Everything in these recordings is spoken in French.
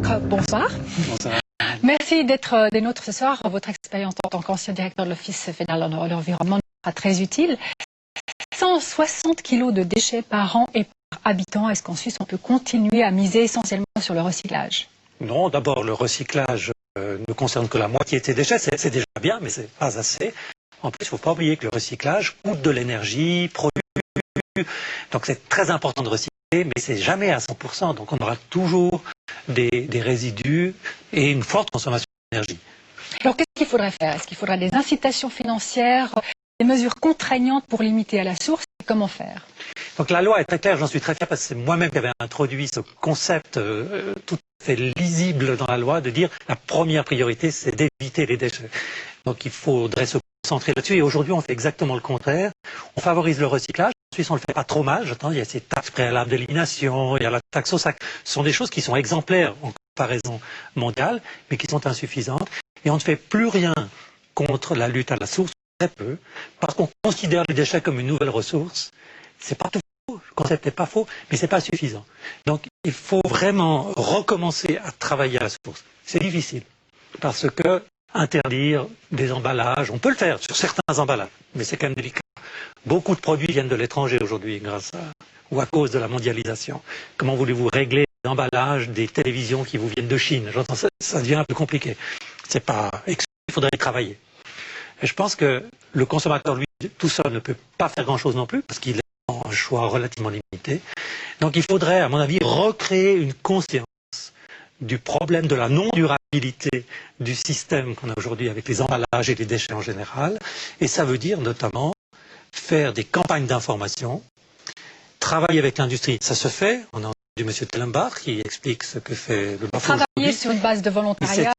Bonsoir. Bonsoir. Merci d'être des nôtres ce soir. Votre expérience en tant qu'ancien directeur de l'Office fédéral de l'environnement sera très utile. 160 kilos de déchets par an et par habitant. Est-ce qu'en Suisse, on peut continuer à miser essentiellement sur le recyclage? Non, d'abord, le recyclage ne concerne que la moitié de ces déchets. C'est déjà bien, mais c'est pas assez. En plus, il ne faut pas oublier que le recyclage coûte de l'énergie, produit. Donc c'est très important de recycler, mais c'est jamais à 100%. Donc on aura toujours des résidus et une forte consommation d'énergie. Alors qu'est-ce qu'il faudrait faire? Est-ce qu'il faudra des incitations financières, des mesures contraignantes pour limiter à la source? Comment faire? Donc la loi est très claire, j'en suis très fier parce que c'est moi-même qui avais introduit ce concept tout à fait lisible dans la loi de dire la première priorité c'est d'éviter les déchets. Donc il faudrait se concentrer là-dessus et aujourd'hui on fait exactement le contraire. On favorise le recyclage. En Suisse on le fait pas trop mal, j'entends, il y a ces taxes préalables d'élimination, il y a la taxe au sac. Ce sont des choses qui sont exemplaires en comparaison mondiale mais qui sont insuffisantes et on ne fait plus rien contre la lutte à la source, très peu, parce qu'on considère les déchets comme une nouvelle ressource. C'est pas tout faux, le concept n'est pas faux, mais c'est pas suffisant. Donc il faut vraiment recommencer à travailler à la source. C'est difficile, parce que interdire des emballages, on peut le faire sur certains emballages, mais c'est quand même délicat. Beaucoup de produits viennent de l'étranger aujourd'hui, ou à cause de la mondialisation. Comment voulez-vous régler les emballages des télévisions qui vous viennent de Chine? J'entends ça devient un peu compliqué. C'est pas exclu, il faudrait y travailler. Et je pense que le consommateur, lui, tout seul ne peut pas faire grand-chose non plus, parce qu'il a un choix relativement limité. Donc il faudrait, à mon avis, recréer une conscience du problème de la non-durabilité du système qu'on a aujourd'hui avec les emballages et les déchets en général. Et ça veut dire notamment faire des campagnes d'information, travailler avec l'industrie. Ça se fait. On a entendu M. Tellenbach qui explique ce que fait le BAFO. Travailler sur une base de volontariat.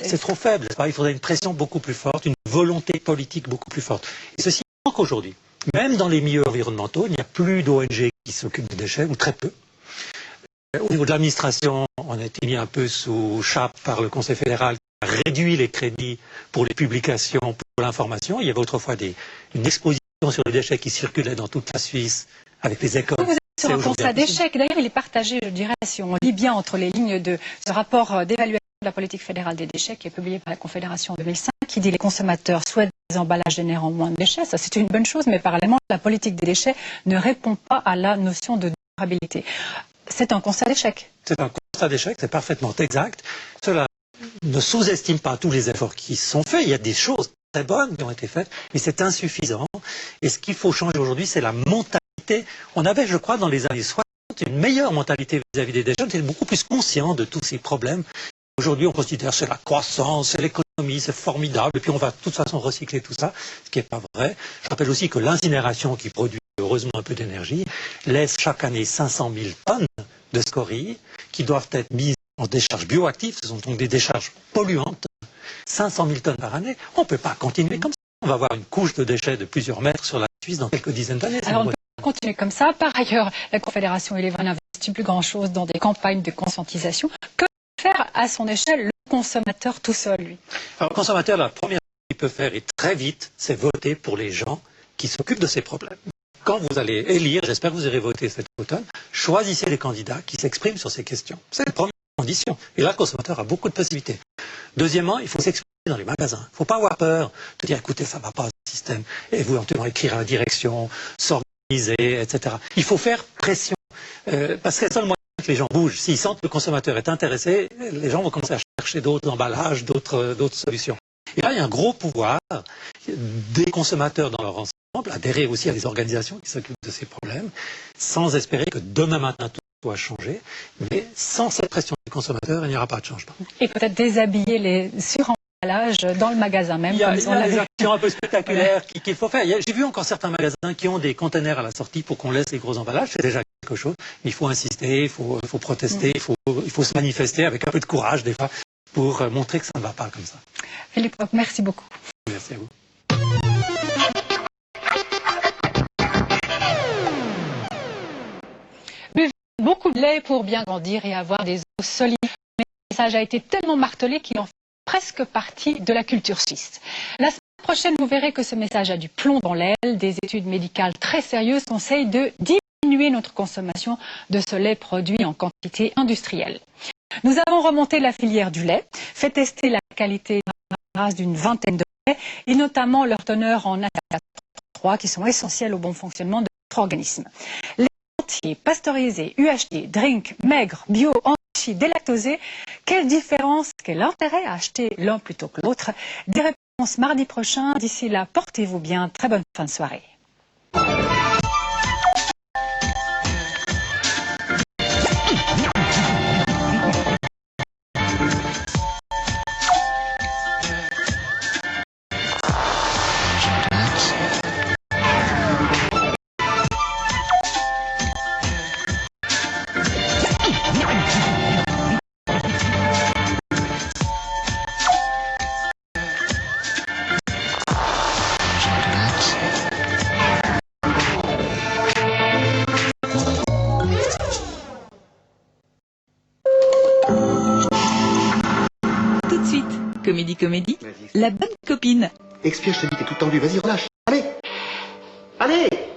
C'est trop faible. Il faudrait une pression beaucoup plus forte, une volonté politique beaucoup plus forte. Et ceci manque aujourd'hui. Même dans les milieux environnementaux, il n'y a plus d'ONG qui s'occupent des déchets, ou très peu. Au niveau de l'administration, on a été mis un peu sous chape par le Conseil fédéral qui a réduit les crédits pour les publications, pour l'information. Il y avait autrefois une exposition sur les déchets qui circulait dans toute la Suisse avec les écoles. Vous êtes sur un constat d'échec. D'ailleurs, il est partagé, je dirais, si on lit bien entre les lignes de ce rapport d'évaluation de la politique fédérale des déchets qui est publié par la Confédération en 2005, qui dit que les consommateurs souhaitent des emballages générant moins de déchets. Ça, c'est une bonne chose, mais parallèlement, la politique des déchets ne répond pas à la notion de durabilité. C'est un constat d'échec. C'est un constat d'échec, c'est parfaitement exact. Cela ne sous-estime pas tous les efforts qui sont faits. Il y a des choses très bonnes qui ont été faites, mais c'est insuffisant. Et ce qu'il faut changer aujourd'hui, c'est la mentalité. On avait, je crois, dans les années 60, une meilleure mentalité vis-à-vis des déchets. On était beaucoup plus conscient de tous ces problèmes. Aujourd'hui, on considère que c'est la croissance, c'est l'économie, c'est formidable, et puis on va de toute façon recycler tout ça, ce qui n'est pas vrai. Je rappelle aussi que l'incinération, qui produit heureusement un peu d'énergie, laisse chaque année 500 000 tonnes de scories qui doivent être mises en décharges bioactives, ce sont donc des décharges polluantes, 500 000 tonnes par année. On ne peut pas continuer comme ça. On va avoir une couche de déchets de plusieurs mètres sur la Suisse dans quelques dizaines d'années. Alors on ne peut pas continuer comme ça. Par ailleurs, la Confédération Eleven n'investit plus grand-chose dans des campagnes de conscientisation. Que faire à son échelle le consommateur tout seul, lui? Alors le consommateur, la première chose qu'il peut faire, et très vite, c'est voter pour les gens qui s'occupent de ces problèmes. Quand vous allez élire, j'espère que vous irez voter cet automne, choisissez les candidats qui s'expriment sur ces questions. C'est la première condition. Et là, le consommateur a beaucoup de possibilités. Deuxièmement, il faut s'exprimer dans les magasins. Il ne faut pas avoir peur de dire, écoutez, ça ne va pas ce système. Et vous, éventuellement, écrire à la direction, s'organiser, etc. Il faut faire pression. Parce que c'est le seul moyen que les gens bougent. S'ils sentent que le consommateur est intéressé, les gens vont commencer à chercher d'autres emballages, d'autres solutions. Et là, il y a un gros pouvoir des consommateurs dans leur ensemble, adhérer aussi à des organisations qui s'occupent de ces problèmes, sans espérer que demain matin tout soit changé. Mais sans cette pression des consommateurs, il n'y aura pas de changement. Et peut-être déshabiller les suremballages dans le magasin même. Il y a des actions un peu spectaculaires qu'il faut faire. J'ai vu encore certains magasins qui ont des conteneurs à la sortie pour qu'on laisse les gros emballages. C'est déjà quelque chose. Mais il faut insister, il faut protester, il faut se manifester avec un peu de courage des fois pour montrer que ça ne va pas comme ça. Philippe, merci beaucoup. Merci à vous. Buvez beaucoup de lait pour bien grandir et avoir des os solides. Mais le message a été tellement martelé qu'il en fait presque partie de la culture suisse. La semaine prochaine, vous verrez que ce message a du plomb dans l'aile. Des études médicales très sérieuses conseillent de diminuer notre consommation de ce lait produit en quantité industrielle. Nous avons remonté la filière du lait, fait tester la qualité de race d'une vingtaine de laits et notamment leur teneur en ATA3 qui sont essentiels au bon fonctionnement de notre organisme. Les entiers, pasteurisés, UHT, drink, maigres, bio, enrichis, délactosés, quelle différence, quel intérêt à acheter l'un plutôt que l'autre? Des réponses mardi prochain. D'ici là, portez-vous bien. Très bonne fin de soirée. Comédie, la bonne copine. Expire, je te dis, t'es tout tendu, vas-y, relâche. Allez. Allez.